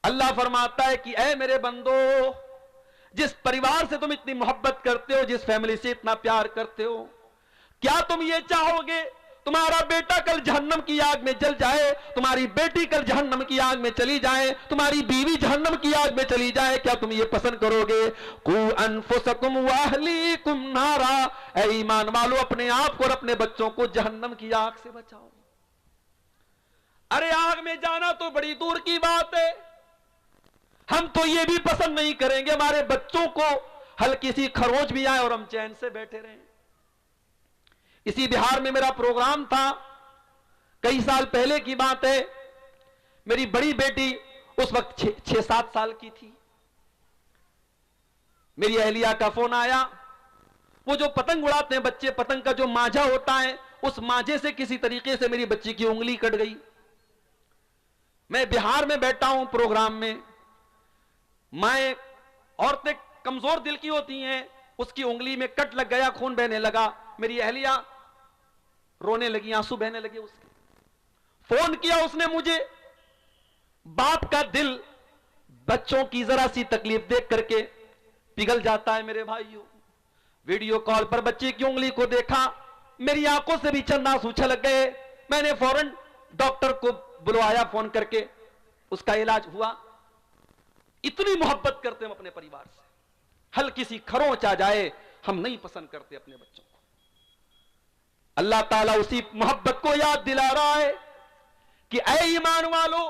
اللہ فرماتا ہے کہ اے میرے بندو، جس پریوار سے تم اتنی محبت کرتے ہو، جس فیملی سے اتنا پیار کرتے ہو، کیا تم یہ چاہو گے تمہارا بیٹا کل جہنم کی آگ میں جل جائے، تمہاری بیٹی کل جہنم کی آگ میں چلی جائے، تمہاری بیوی جہنم کی آگ میں چلی جائے؟ کیا تم یہ پسند کرو گے؟ قُوا أَنفُسَكُمْ وَأَهْلِيكُمْ نَارًا، اے ایمان والو اپنے آپ کو اور اپنے بچوں کو جہنم کی آگ سے بچاؤ۔ ارے آگ میں جانا تو بڑی دور کی بات ہے، ہم تو یہ بھی پسند نہیں کریں گے ہمارے بچوں کو ہلکی سی کھروچ بھی آئے اور ہم چین سے بیٹھے رہیں۔ اسی بہار میں میرا پروگرام تھا، کئی سال پہلے کی بات ہے، میری بڑی بیٹی اس وقت 6-7 سال کی تھی۔ میری اہلیہ کا فون آیا، وہ جو پتنگ اڑاتے ہیں بچے، پتنگ کا جو ماجھا ہوتا ہے، اس ماجھے سے کسی طریقے سے میری بچی کی انگلی کٹ گئی۔ میں بہار میں بیٹھا ہوں پروگرام میں، مائیں عورتیں کمزور دل کی ہوتی ہیں، اس کی انگلی میں کٹ لگ گیا، خون بہنے لگا، میری اہلیہ رونے لگی، آنسو بہنے لگے اس کے۔ فون کیا اس نے مجھے، باپ کا دل بچوں کی ذرا سی تکلیف دیکھ کر کے پگھل جاتا ہے میرے بھائیوں۔ ویڈیو کال پر بچے کی انگلی کو دیکھا، میری آنکھوں سے بھی چند آنسو چھلک گئے۔ میں نے فوراً ڈاکٹر کو بلوایا فون کر کے، اس کا علاج ہوا۔ اتنی محبت کرتے ہم اپنے پریوار سے، ہلکی سی کھروچ آ جائے ہم نہیں پسند کرتے اپنے بچوں کو۔ اللہ تعالیٰ اسی محبت کو یاد دلا رہا ہے کہ اے ایمان والو،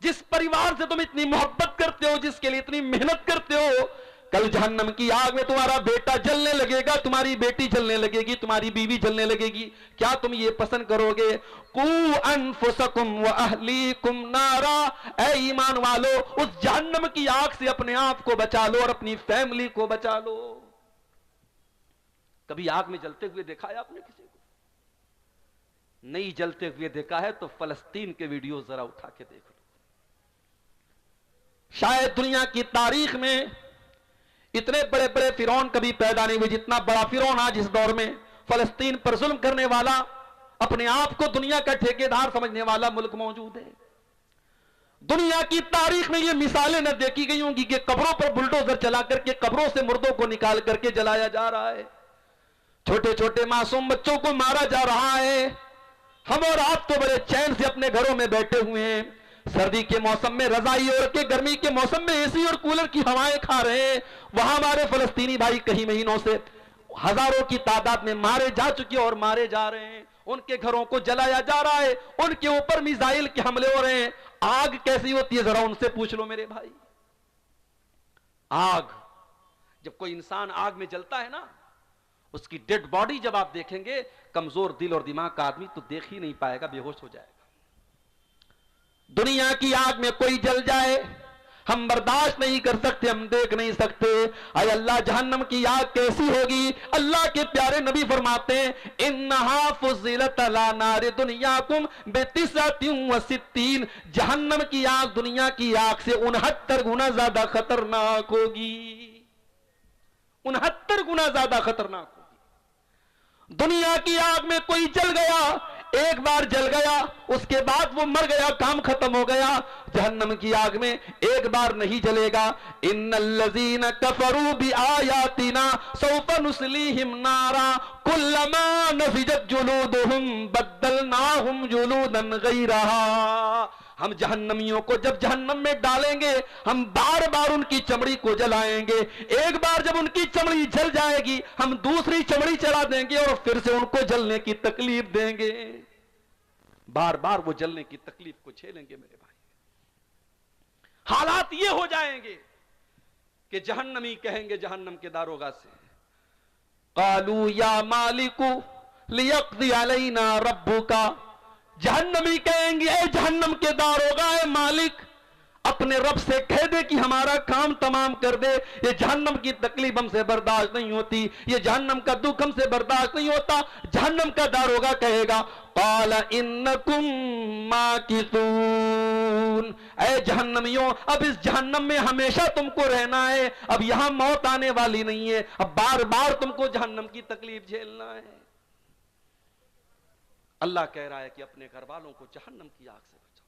جس پریوار سے تم اتنی محبت کرتے ہو، جس کے لیے اتنی محنت کرتے ہو، کل جہنم کی آگ میں تمہارا بیٹا جلنے لگے گا، تمہاری بیٹی جلنے لگے گی، تمہاری بیوی جلنے لگے گی، کیا تم یہ پسند کرو گے؟ قُوا أَنفُسَكُمْ وَأَهْلِيكُمْ نَارًا، اے ایمان والو اس جہنم کی آگ سے اپنے آپ کو بچا لو اور اپنی فیملی کو بچا لو۔ کبھی آگ میں جلتے ہوئے دیکھا ہے آپ نے کسی کو؟ نہیں جلتے ہوئے دیکھا ہے تو فلسطین کے ویڈیو ذرا اٹھا کے دیکھ لو۔ شاید دنیا کی تاریخ میں اتنے بڑے بڑے فرعون کبھی پیدا نہیں ہوئے جتنا بڑا فرعون آج اس دور میں فلسطین پر ظلم کرنے والا، اپنے آپ کو دنیا کا ٹھیکیدار سمجھنے والا ملک موجود ہے۔ دنیا کی تاریخ میں یہ مثالیں نہ دیکھی گئی ہوں گی کہ قبروں پر بلڈوزر چلا کر کے قبروں سے مردوں کو نکال کر کے جلایا جا رہا ہے، چھوٹے چھوٹے معصوم بچوں کو مارا جا رہا ہے۔ ہم اور آپ تو بڑے چین سے اپنے گھروں میں بیٹھے ہوئے ہیں، سردی کے موسم میں رضائی اوڑھ کے، گرمی کے موسم میں اے سی اور کولر کی ہوائیں کھا رہے ہیں۔ وہاں ہمارے فلسطینی بھائی کئی مہینوں سے ہزاروں کی تعداد میں مارے جا چکے اور مارے جا رہے ہیں، ان کے گھروں کو جلایا جا رہا ہے، ان کے اوپر میزائل کے حملے ہو رہے ہیں۔ آگ کیسی ہوتی ہے ذرا ان سے پوچھ لو میرے بھائی۔ آگ، جب کوئی انسان آگ میں جلتا ہے نا، اس کی ڈیڈ باڈی جب آپ دیکھیں گے، کمزور دل اور دماغ کا آدمی تو دیکھ ہی نہیں پائے گا، بے ہوش ہو جائے گا۔ دنیا کی آگ میں کوئی جل جائے ہم برداشت نہیں کر سکتے، ہم دیکھ نہیں سکتے۔ اے اللہ، جہنم کی آگ کیسی ہوگی؟ اللہ کے پیارے نبی فرماتے ہیں انہا فضلت علی نار دنیاکم ب69، جہنم کی آگ دنیا کی آگ سے 69 گنا زیادہ خطرناک ہوگی، 69 گنا زیادہ خطرناک ہوگی۔ دنیا کی آگ میں کوئی جل گیا، ایک بار جل گیا، اس کے بعد وہ مر گیا، کام ختم ہو گیا۔ جہنم کی آگ میں ایک بار نہیں جلے گا۔ ان الذین کفروا بآیاتنا سوف نصلیہم نارا کلما نضجت جلودہم بدلناہم جلودا غیرہا، ہم جہنمیوں کو جب جہنم میں ڈالیں گے ہم بار بار ان کی چمڑی کو جلائیں گے، ایک بار جب ان کی چمڑی جل جائے گی ہم دوسری چمڑی چلا دیں گے اور پھر سے ان کو جلنے کی تکلیف دیں گے، بار بار وہ جلنے کی تکلیف کو جھیلیں گے میرے بھائی۔ حالات یہ ہو جائیں گے کہ جہنمی کہیں گے جہنم کے داروغہ سے، قالوا یا مالک لیقضی علینا ربک، جہنمی کہیں گے اے جہنم کے داروغہ، اے مالک اپنے رب سے کہہ دے کہ ہمارا کام تمام کر دے، یہ جہنم کی تکلیف ہم سے برداشت نہیں ہوتی، یہ جہنم کا دکھ ہم سے برداشت نہیں ہوتا۔ جہنم کا داروغہ کہے گا قال انکم ماکثون، اے جہنمیوں اب اس جہنم میں ہمیشہ تم کو رہنا ہے، اب یہاں موت آنے والی نہیں ہے، اب بار بار تم کو جہنم کی تکلیف جھیلنا ہے۔ اللہ کہہ رہا ہے کہ اپنے گھر والوں کو جہنم کی آگ سے بچاؤ۔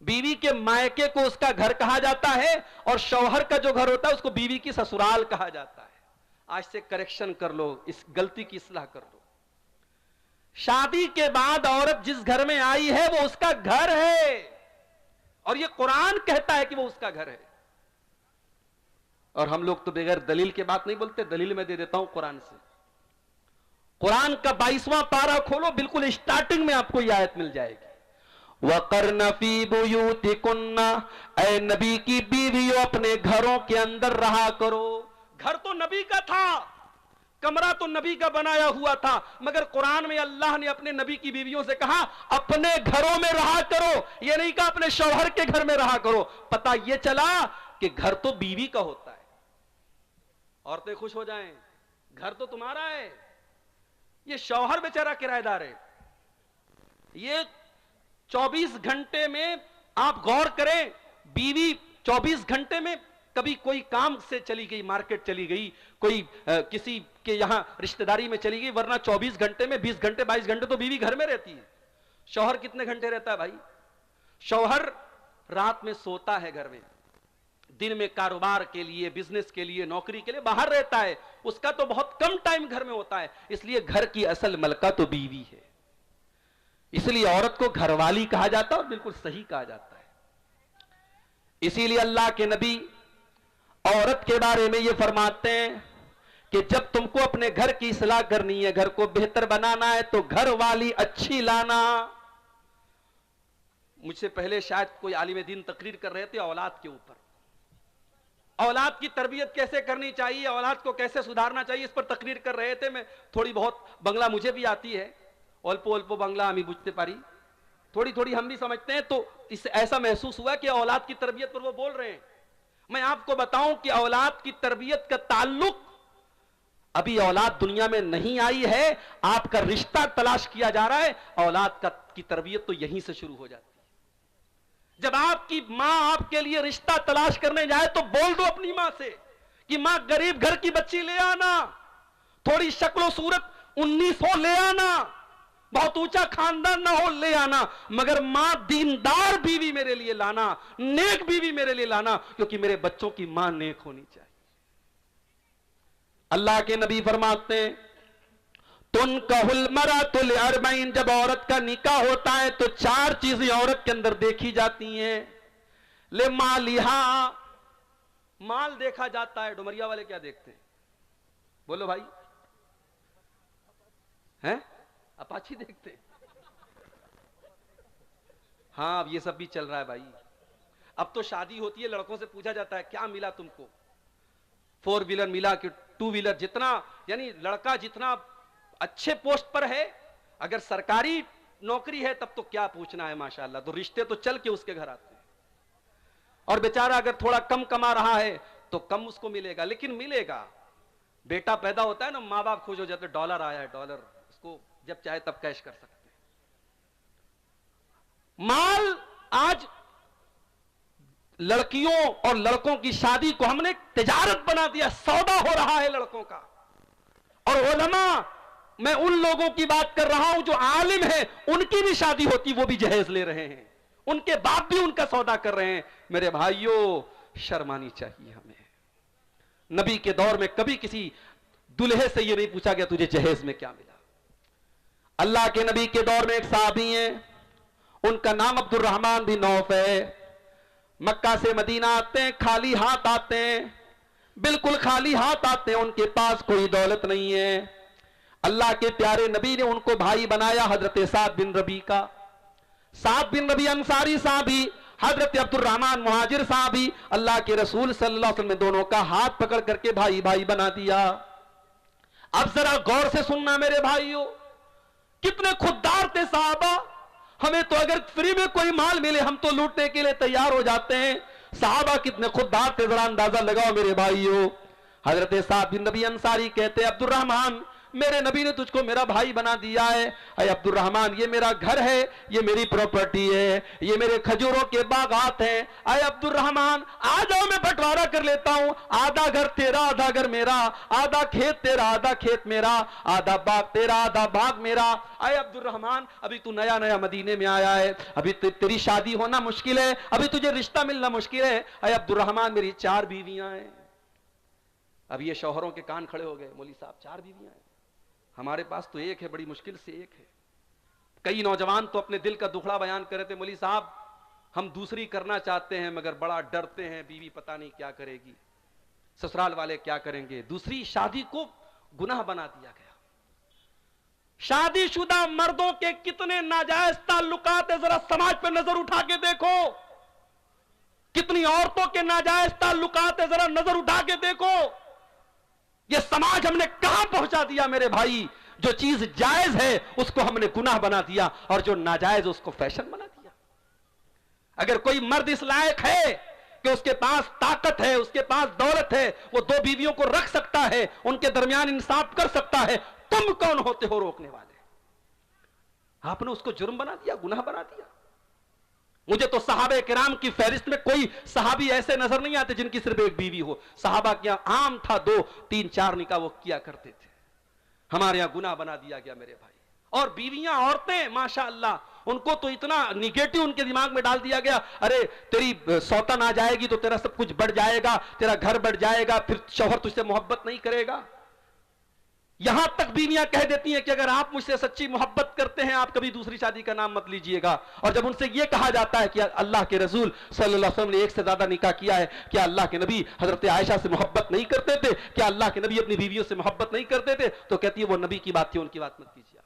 بیوی کے مائکے کو اس کا گھر کہا جاتا ہے اور شوہر کا جو گھر ہوتا ہے اس کو بیوی کی سسرال کہا جاتا ہے. آج سے کریکشن کر لو, اس غلطی کی اصلاح کر لو. شادی کے بعد عورت جس گھر میں آئی ہے وہ اس کا گھر ہے, اور یہ قرآن کہتا ہے کہ وہ اس کا گھر ہے. اور ہم لوگ تو بغیر دلیل کے بات نہیں بولتے. دلیل میں دے دیتا ہوں قرآن سے. قرآن کا 22واں پارہ کھولو, بالکل اسٹارٹنگ میں آپ کو یہ آیت مل جائے گی. وَقَرْنَ فِي بُيُوتِكُنَّ, اے نبی کی بیویوں اپنے گھروں کے اندر رہا کرو. گھر تو نبی کا تھا, کمرہ تو نبی کا بنایا ہوا تھا, مگر قرآن میں اللہ نے اپنے نبی کی بیویوں سے کہا اپنے گھروں میں رہا کرو. یہ نہیں کہا اپنے شوہر کے گھر میں رہا کرو. پتہ یہ چلا کہ گھر تو بیوی کا ہوتا ہے. عورتیں خوش ہو جائیں, گھر تو تمہارا ہے, یہ شوہر بیچارہ کرایہ دار ہے. یہ 24 گھنٹے میں آپ غور کریں, بیوی 24 گھنٹے میں کبھی کوئی کام سے چلی گئی, مارکیٹ چلی گئی, کوئی کسی کے یہاں رشتہ داری میں چلی گئی, ورنہ 24 گھنٹے میں 20 گھنٹے 22 گھنٹے تو بیوی گھر میں رہتی ہے. شوہر کتنے گھنٹے رہتا ہے بھائی؟ شوہر رات میں سوتا ہے گھر میں, دن میں کاروبار کے لیے, بزنس کے لیے, نوکری کے لیے باہر رہتا ہے. اس کا تو بہت کم ٹائم گھر میں ہوتا ہے. اس لیے گھر کی اصل ملکہ تو بیوی ہے. اس لیے عورت کو گھر والی کہا جاتا ہے, اور بالکل صحیح کہا جاتا ہے. اسی لیے اللہ کے نبی عورت کے بارے میں یہ فرماتے ہیں کہ جب تم کو اپنے گھر کی اصلاح کرنی ہے, گھر کو بہتر بنانا ہے, تو گھر والی اچھی لانا. مجھ سے پہلے شاید کوئی عالم دین تقریر کر رہے تھے اولاد کے اوپر. اولاد کی تربیت کیسے کرنی چاہیے, اولاد کو کیسے سدھارنا چاہیے, اس پر تقریر کر رہے تھے. میں تھوڑی بہت بنگلہ مجھے بھی آتی ہے, اولپو اولپو بنگلہ ہمیں بجھتے پاری, تھوڑی تھوڑی ہم بھی سمجھتے ہیں. تو اس سے ایسا محسوس ہوا کہ اولاد کی تربیت پر وہ بول رہے ہیں. میں آپ کو بتاؤں کہ اولاد کی تربیت کا تعلق, ابھی اولاد دنیا میں نہیں آئی ہے, آپ کا رشتہ تلاش کیا جا رہا ہے. اولاد کی تربیت تو یہیں سے شروع ہو جاتی ہے. جب آپ کی ماں آپ کے لیے رشتہ تلاش کرنے جائے تو بول دو اپنی ماں سے کہ ماں غریب گھر کی بچی لے آنا, تھوڑی شکل و صورت 19 ہو لے آنا, بہت اونچا خاندان نہ ہو لے آنا, مگر ماں دیندار بیوی میرے لیے لانا, نیک بیوی میرے لیے لانا, کیونکہ میرے بچوں کی ماں نیک ہونی چاہیے. اللہ کے نبی فرماتے ہیں تنکح المرأۃ لأربعین, جب عورت کا نکاح ہوتا ہے تو 4 چیزیں عورت کے اندر دیکھی جاتی ہیں. لمالہا, مال دیکھا جاتا ہے. ڈومریا والے کیا دیکھتے ہیں؟ بولو بھائی, ہیں اپاچی دیکھتے ہیں؟ ہاں اب یہ سب بھی چل رہا ہے بھائی. اب تو شادی ہوتی ہے, لڑکوں سے پوچھا جاتا ہے کیا ملا تم کو, 4 ویلر ملا کہ 2 ویلر, جتنا یعنی لڑکا جتنا اچھے پوسٹ پر ہے, اگر سرکاری نوکری ہے تب تو کیا پوچھنا ہے ماشاءاللہ, تو رشتے تو چل کے اس کے گھر آتے ہیں. اور بیچارہ اگر تھوڑا کم کما رہا ہے تو کم اس کو ملے گا, لیکن ملے گا. بیٹا پیدا ہوتا ہے نا, ماں باپ خوش ہو جاتے, ڈالر آیا ہے, ڈالر, اس کو جب چاہے تب کیش کر سکتے ہیں. مال آج لڑکیوں اور لڑکوں کی شادی کو ہم نے تجارت بنا دیا, سودا ہو رہا ہے لڑکوں کا. اور علماء, میں ان لوگوں کی بات کر رہا ہوں جو عالم ہیں, ان کی بھی شادی ہوتی وہ بھی جہیز لے رہے ہیں, ان کے باپ بھی ان کا سودا کر رہے ہیں. میرے بھائیوں شرمانی چاہیے ہمیں. نبی کے دور میں کبھی کسی دلہے سے یہ نہیں پوچھا گیا تجھے جہیز میں کیا ملا. اللہ کے نبی کے دور میں ایک صحابی ہیں, ان کا نام عبد الرحمن بن عوف ہے. مکہ سے مدینہ آتے ہیں, خالی ہاتھ آتے ہیں, بالکل خالی ہاتھ آتے ہیں, ان کے پاس کوئی دولت نہیں ہے. اللہ کے پیارے نبی نے ان کو بھائی بنایا حضرت سعد بن ربی کا. سعد بن ربی انصاری صحابی, حضرت عبد الرحمن مہاجر صحابی. اللہ کے رسول صلی اللہ علیہ وسلم نے دونوں کا ہاتھ پکڑ کر کے بھائی بھائی بنا دیا. اب ذرا غور سے سننا میرے بھائیوں, کتنے خوددار تھے صحابہ. ہمیں تو اگر فری میں کوئی مال ملے ہم تو لوٹنے کے لیے تیار ہو جاتے ہیں. صحابہ کتنے خوددار تھے, ذرا اندازہ لگاؤ میرے بھائیوں. حضرت سعد بن ربی انصاری کہتے ہیں عبد الرحمن میرے نبی نے تجھ کو میرا بھائی بنا دیا ہے. اے عبد الرحمن یہ میرا گھر ہے, یہ میری پراپرٹی ہے, یہ میرے کھجوروں کے باغات ہیں. اے عبد الرحمن آ جاؤ میں بٹوارا کر لیتا ہوں, آدھا گھر تیرا آدھا گھر میرا, آدھا کھیت تیرا آدھا کھیت میرا, آدھا باغ تیرا آدھا باغ میرا. اے عبد الرحمن ابھی تو نیا نیا مدینے میں آیا ہے, ابھی تیری شادی ہونا مشکل ہے, ابھی تجھے رشتہ ملنا مشکل ہے. اے عبد الرحمن میری 4 بیویاں ہیں. اب یہ شوہروں کے کان کھڑے ہو گئے, مولوی صاحب 4 بیویاں ہیں, ہمارے پاس تو ایک ہے, بڑی مشکل سے ایک ہے. کئی نوجوان تو اپنے دل کا دکھڑا بیان کر رہے تھے, مولوی صاحب ہم دوسری کرنا چاہتے ہیں مگر بڑا ڈرتے ہیں, بیوی پتہ نہیں کیا کرے گی, سسرال والے کیا کریں گے. دوسری شادی کو گناہ بنا دیا گیا. شادی شدہ مردوں کے کتنے ناجائز تعلقات ہیں, ذرا سماج پہ نظر اٹھا کے دیکھو. کتنی عورتوں کے ناجائز تعلقات ہیں, ذرا نظر اٹھا کے دیکھو. یہ سماج ہم نے کہاں پہنچا دیا میرے بھائی. جو چیز جائز ہے اس کو ہم نے گناہ بنا دیا, اور جو ناجائز اس کو فیشن بنا دیا. اگر کوئی مرد اس لائق ہے کہ اس کے پاس طاقت ہے, اس کے پاس دولت ہے, وہ 2 بیویوں کو رکھ سکتا ہے, ان کے درمیان انصاف کر سکتا ہے, تم کون ہوتے ہو روکنے والے؟ آپ نے اس کو جرم بنا دیا, گناہ بنا دیا. مجھے تو صحابہ کرام کی فہرست میں کوئی صحابی ایسے نظر نہیں آتے جن کی صرف ایک بیوی ہو. صحابہ کیا عام تھا 2 3 4 نکاح وہ کیا کرتے تھے. ہمارے یہاں گناہ بنا دیا گیا میرے بھائی. اور بیویاں عورتیں ماشاءاللہ ان کو تو اتنا نیگیٹو ان کے دماغ میں ڈال دیا گیا, ارے تیری سوتن آ جائے گی تو تیرا سب کچھ بڑھ جائے گا, تیرا گھر بڑھ جائے گا, پھر شوہر تجھ سے محبت نہیں کرے گا. یہاں تک بیویاں کہہ دیتی ہیں کہ اگر آپ مجھ سے سچی محبت کرتے ہیں آپ کبھی دوسری شادی کا نام مت لیجئے گا. اور جب ان سے یہ کہا جاتا ہے کہ اللہ کے رسول صلی اللہ علیہ وسلم نے 1 سے زیادہ نکاح کیا ہے, کیا اللہ کے نبی حضرت عائشہ سے محبت نہیں کرتے تھے, کیا اللہ کے نبی اپنی بیویوں سے محبت نہیں کرتے تھے, تو کہتی ہے وہ نبی کی بات تھی, ان کی بات مت کیجیے.